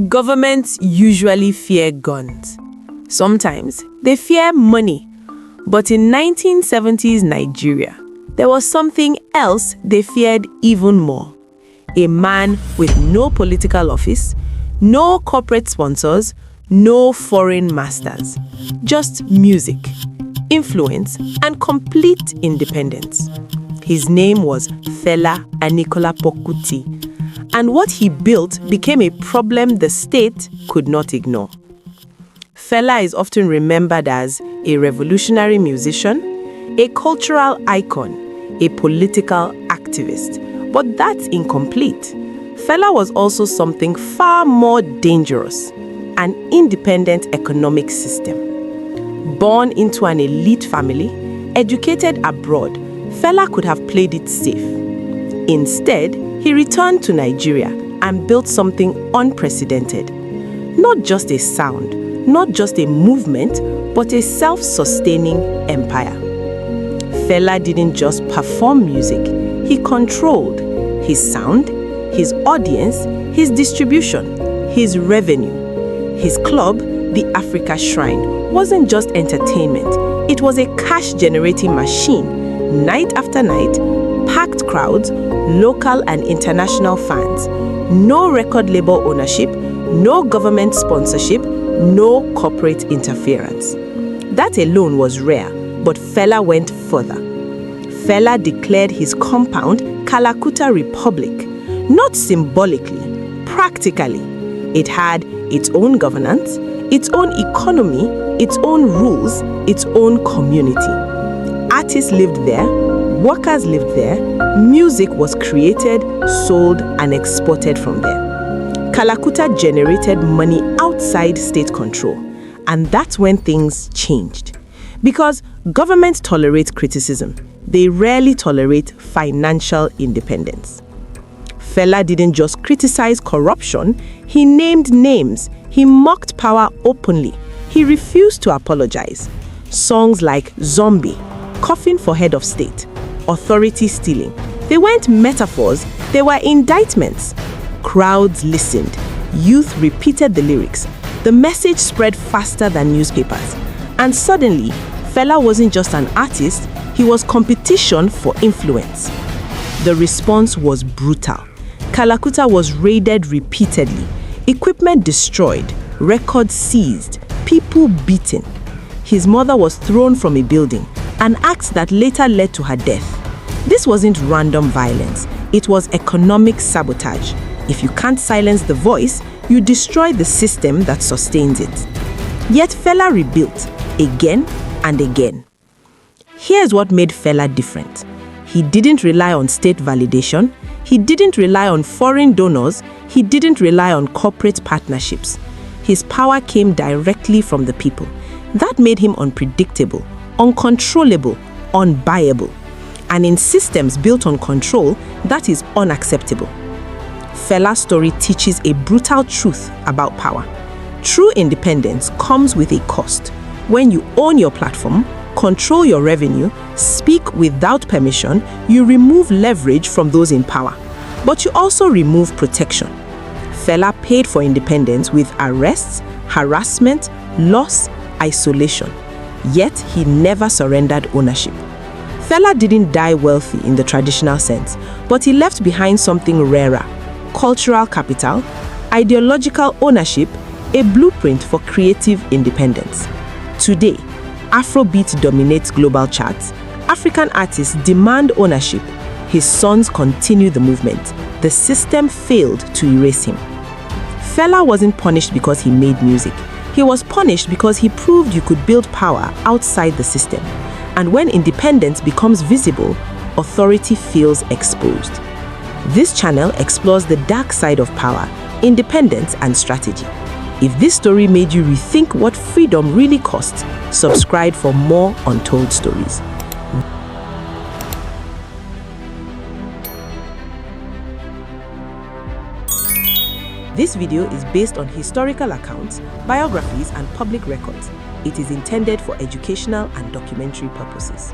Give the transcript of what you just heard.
Governments usually fear guns. Sometimes they fear money. But in 1970s Nigeria, there was something else they feared even more. A man with no political office, no corporate sponsors, no foreign masters. Just music, influence, and complete independence. His name was Fela Kuti, and what he built became a problem the state could not ignore. Fela is often remembered as a revolutionary musician, a cultural icon, a political activist. But that's incomplete. Fela was also something far more dangerous, an independent economic system. Born into an elite family, educated abroad, Fela could have played it safe. Instead, he returned to Nigeria and built something unprecedented. Not just a sound, not just a movement, but a self-sustaining empire. Fela didn't just perform music, he controlled his sound, his audience, his distribution, his revenue. His club, the Africa Shrine, wasn't just entertainment, it was a cash-generating machine. Night after night, packed crowds, local and international fans. No record label ownership, no government sponsorship, no corporate interference. That alone was rare, but Fela went further. Fela declared his compound Kalakuta Republic, not symbolically, practically. It had its own governance, its own economy, its own rules, its own community. Artists lived there, workers lived there, music was created, sold, and exported from there. Kalakuta generated money outside state control, and that's when things changed. Because governments tolerate criticism, they rarely tolerate financial independence. Fela didn't just criticize corruption, he named names, he mocked power openly, he refused to apologize. Songs like Zombie, Coffin for Head of State, Authority Stealing, they weren't metaphors, they were indictments. Crowds listened, youth repeated the lyrics, the message spread faster than newspapers. And suddenly, Fela wasn't just an artist, he was competition for influence. The response was brutal. Kalakuta was raided repeatedly, equipment destroyed, records seized, people beaten. His mother was thrown from a building, an act that later led to her death. This wasn't random violence, it was economic sabotage. If you can't silence the voice, you destroy the system that sustains it. Yet Fela rebuilt, again and again. Here's what made Fela different. He didn't rely on state validation, he didn't rely on foreign donors, he didn't rely on corporate partnerships. His power came directly from the people. That made him unpredictable, uncontrollable, unbuyable. And in systems built on control, that is unacceptable. Fela's story teaches a brutal truth about power. True independence comes with a cost. When you own your platform, control your revenue, speak without permission, you remove leverage from those in power. But you also remove protection. Fela paid for independence with arrests, harassment, loss, isolation. Yet he never surrendered ownership. Fela didn't die wealthy in the traditional sense, but he left behind something rarer: cultural capital, ideological ownership, a blueprint for creative independence. Today, Afrobeat dominates global charts. African artists demand ownership. His sons continue the movement. The system failed to erase him. Fela wasn't punished because he made music. He was punished because he proved you could build power outside the system. And when independence becomes visible, authority feels exposed. This channel explores the dark side of power, independence, and strategy. If this story made you rethink what freedom really costs, subscribe for more untold stories. This video is based on historical accounts, biographies, and public records. It is intended for educational and documentary purposes.